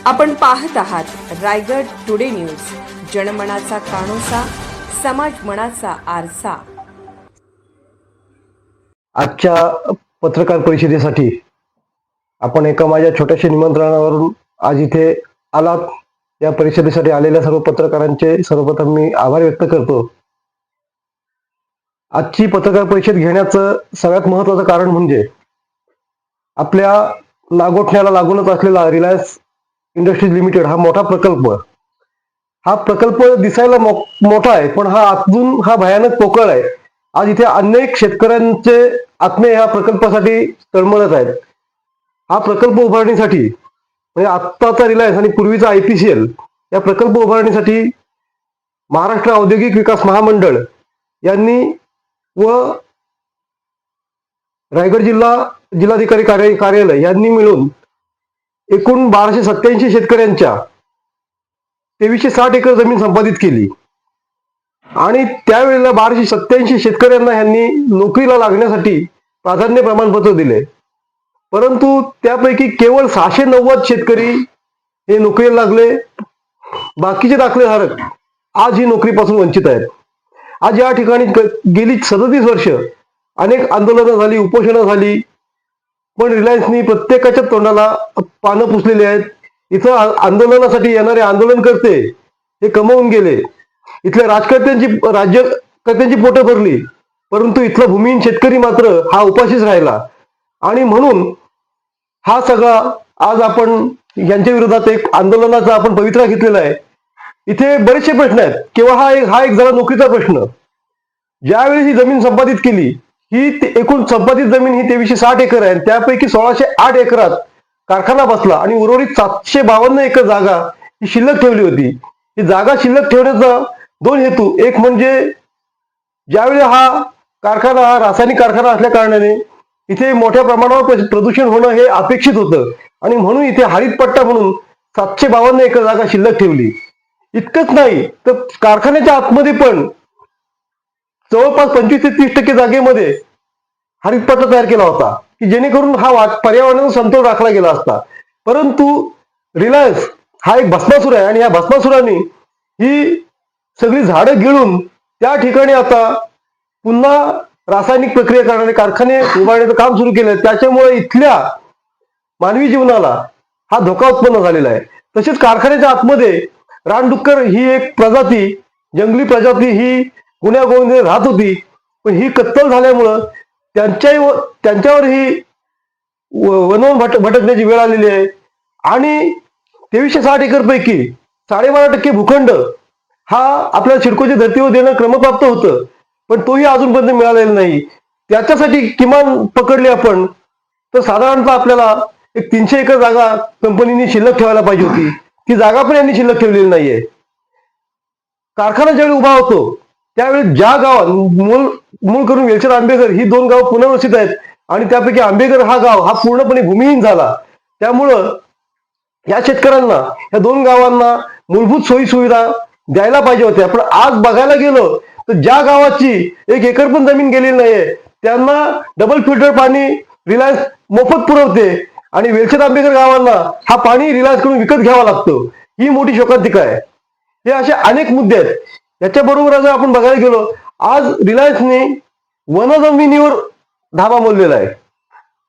आपण पाहत आहात रायगड टुडे न्यूज, जनमनाचा कानोसा, समाज मनाचा आरसा। आजच्या पत्रकार परिषदेसाठी आपण एका माझ्या छोट्याशा निमंत्रणावरून आज इथे आलात। या परिषदेसाठी आलेल्या सर्व पत्रकारांचे सर्वप्रथम मी आभार व्यक्त करतो। आजची पत्रकार परिषद घेण्याचं सगळ्यात महत्त्वाचं कारण म्हणजे आपल्या नागोठण्याला लागूनच असलेला रिलायन्स इंडस्ट्रीज लिमिटेड हा मोठा प्रकल्प, हा प्रकल्प दिसायला मोठा आहे, पण हा आतून हा भयानक पोकळ आहे। आज इथे अनेक शेतकऱ्यांचे आत्मे या प्रकल्पासाठी तळमळत आहेत। हा प्रकल्प उभारणीसाठी म्हणजे आत्ताचा रिलायन्स आणि पूर्वीचा IPCL या प्रकल्प उभारणीसाठी महाराष्ट्र औद्योगिक विकास महामंडळ यांनी व रायगड जिल्हाधिकारी कार्यालय यांनी मिळून एकूण 1287 शेतकऱ्यांच्या 2360 एकर जमीन संपादित केली आणि त्यावेळेला 1287 शेतकऱ्यांना यांनी नोकरीला लागण्यासाठी प्राधान्य प्रमाणपत्र दिले। परंतु त्यापैकी केवळ 690 शेतकरी हे नोकरीला लागले। बाकीचे दाखलेधारक आज ही नोकरीपासून वंचित आहेत। आज या ठिकाणी गेली 37 वर्ष अनेक आंदोलनं झाली, उपोषणं झाली, पण रिलायन्सनी प्रत्येकाच्या तोंडाला पानं पुसलेली आहेत। इथं आंदोलनासाठी येणारे आंदोलनकर्ते हे कमवून गेले, इथल्या राज्यकर्त्यांची पोटं भरली, परंतु इथला भूमिहीन शेतकरी मात्र हा उपाशीच राहिला। आणि म्हणून हा सगळा आज आपण यांच्या विरोधात एक आंदोलनाचा आपण पवित्रा घेतलेला आहे। इथे बरेचसे प्रश्न आहेत किंवा हा एक जरा नोकरीचा प्रश्न। ज्यावेळी ही जमीन संपादित केली, ही एकूण संपादित जमीन ही 2360 एकर आहे। त्यापैकी 1608 एकरात कारखाना बसला आणि उर्वरित 752 एकर जागा ही शिल्लक ठेवली होती। ही जागा शिल्लक ठेवण्याचा दोन हेतू, एक म्हणजे ज्यावेळी हा कारखाना हा रासायनिक कारखाना असल्या कारणाने इथे मोठ्या प्रमाणावर प्रदूषण होणं हे अपेक्षित होतं आणि म्हणून इथे हरित पट्टा म्हणून 752 एकर जागा शिल्लक ठेवली। इतकंच नाही तर कारखान्याच्या आतमध्ये पण जवळपास 25 ते 30% जागेमध्ये हरित पट्टा तयार केला होता की जेणेकरून हा पर्यावरणाचा समतोल राखला गेला असता। परंतु रिलायन्स हा एक भस्मासुर आहे आणि या भस्मासुराने ही सगळी झाडं गिळून त्या ठिकाणी आता पुन्हा रासायनिक प्रक्रिया करणारे कारखाने उभारण्याचं काम सुरू केलं। त्याच्यामुळे इथल्या मानवी जीवनाला हा धोका उत्पन्न झालेला आहे। तसेच कारखान्याच्या आतमध्ये रानडुक्कर ही एक प्रजाती, जंगली प्रजाती ही गुण्यागोविंदाने राहत होती, पण ही कत्तल झाल्यामुळं त्यांच्यावर ही वनवन भटकण्याची वेळ आलेली आहे। आणि 2360 एकर पैकी 12.5% भूखंड हा आपल्या सिडकोच्या धर्तीवर देणं क्रमप्राप्त होतं, पण तोही अजूनपर्यंत मिळालेला नाही। त्याच्यासाठी किमान पकडले आपण तर साधारणतः आपल्याला एक 300 एकर जागा कंपनीने शिल्लक ठेवायला पाहिजे होती। ती जागा पण यांनी शिल्लक ठेवलेली नाहीये। कारखाना ज्यावेळी उभा होतो त्यावेळी ज्या गावात मूळ करून वेलचर आंबेघर ही 2 गाव पुनर्वसित आहेत आणि त्यापैकी आंबेघर हा गाव हा पूर्णपणे भूमिहीन झाला। त्यामुळं या शेतकऱ्यांना या 2 गावांना मूलभूत सोयी सुविधा द्यायला पाहिजे होत्या। पण आज बघायला गेलो तर ज्या गावाची 1 एकर पण जमीन गेलेली नाहीये त्यांना डबल फिल्टर पाणी रिलायन्स मोफत पुरवते आणि वेलचर आंबेघर गावांना हा पाणी रिलायन्स कडून विकत घ्यावा लागतो। ही मोठी शोकांतिका आहे। हे असे अनेक मुद्दे आहेत। याच्याबरोबर जर आपण बघायला गेलो, आज रिलायन्सने वनजमिनीवर धाबा मोडलेला आहे।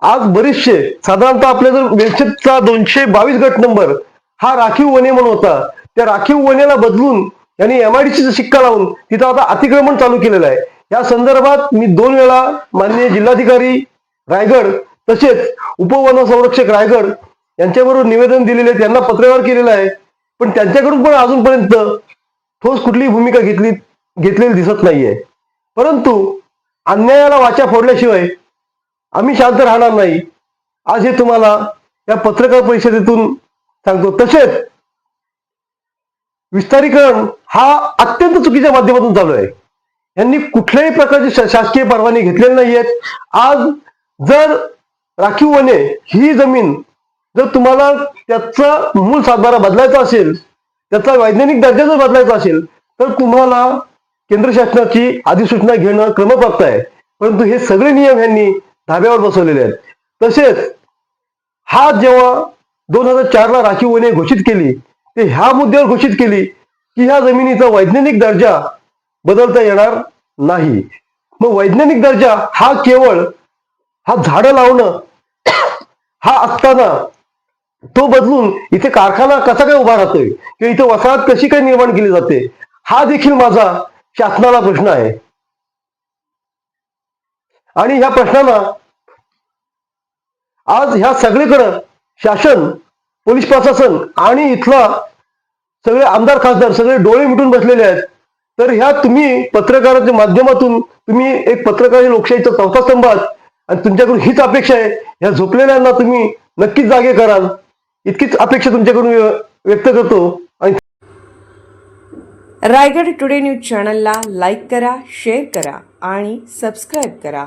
आज बरेचसे साधारणतः आपल्या जर वेलचरचा 222 गट नंबर हा राखीव वने म्हणून होता, त्या राखीव वनेला बदलून यांनी MIDCचा शिक्का लावून तिथं आता अतिक्रमण चालू केलेलं आहे। या संदर्भात मी 2 वेळा माननीय जिल्हाधिकारी रायगड तसेच उपवनसंरक्षक रायगड यांच्याबरोबर निवेदन दिलेले, त्यांना पत्रव्यवहार केलेला आहे, पण त्यांच्याकडून पण अजूनपर्यंत ठोस कुठलीही भूमिका घेतलेली दिसत नाहीये। परंतु अन्यायाला वाचा फोडल्याशिवाय आम्ही शांत राहणार नाही, आज हे तुम्हाला या पत्रकार परिषदेतून सांगतो। तसेच विस्तारीकरण हा अत्यंत चुकीच्या माध्यमातून चालू आहे। यांनी कुठल्याही प्रकारची शासकीय परवानगी घेतलेली नाहीयेत। आज जर राखीव वने ही जमीन जर तुम्हाला त्याचा मूळ सातबारा बदलायचा असेल, त्याचा वैज्ञानिक दर्जा जर बदलायचा असेल तर तुम्हाला केंद्र शासनाची अधिसूचना घेणं क्रमप्राप्त आहे। परंतु हे सगळे नियम यांनी धाब्यावर बसवलेले आहेत। तसेच हा जेव्हा 2004ला राखीव वने घोषित केली, ते ह्या मुद्द्यावर घोषित केली की ह्या जमिनीचा वैज्ञानिक दर्जा बदलता येणार नाही. मग वैज्ञानिक दर्जा हा केवळ हा झाडं लावणं हा असताना तो बदलून इथे कारखाना कसा काय उभा राहतोय किंवा इथे वसाहत कशी काय निर्माण केली जाते, हा देखील माझा शासनाला प्रश्न आहे. आणि ह्या प्रश्नाला आज ह्या सगळीकडं शासन, पोलीस प्रशासन आणि इथला सगळे आमदार खासदार सगळे डोळे मिटून बसलेले आहेत. तर ह्या तुम्ही पत्रकाराच्या माध्यमातून तुम्ही एक पत्रकार लोकशाहीचा चौथा स्तंभ आहात आणि तुमच्याकडून हीच अपेक्षा आहे, ह्या झोपलेल्यांना तुम्ही नक्कीच जागे कराल, इतकीच अपेक्षा तुमच्याकडून व्यक्त करतो. आणि रायगड टुडे न्यूज चॅनलला लाईक करा, शेअर करा आणि सबस्क्राईब करा.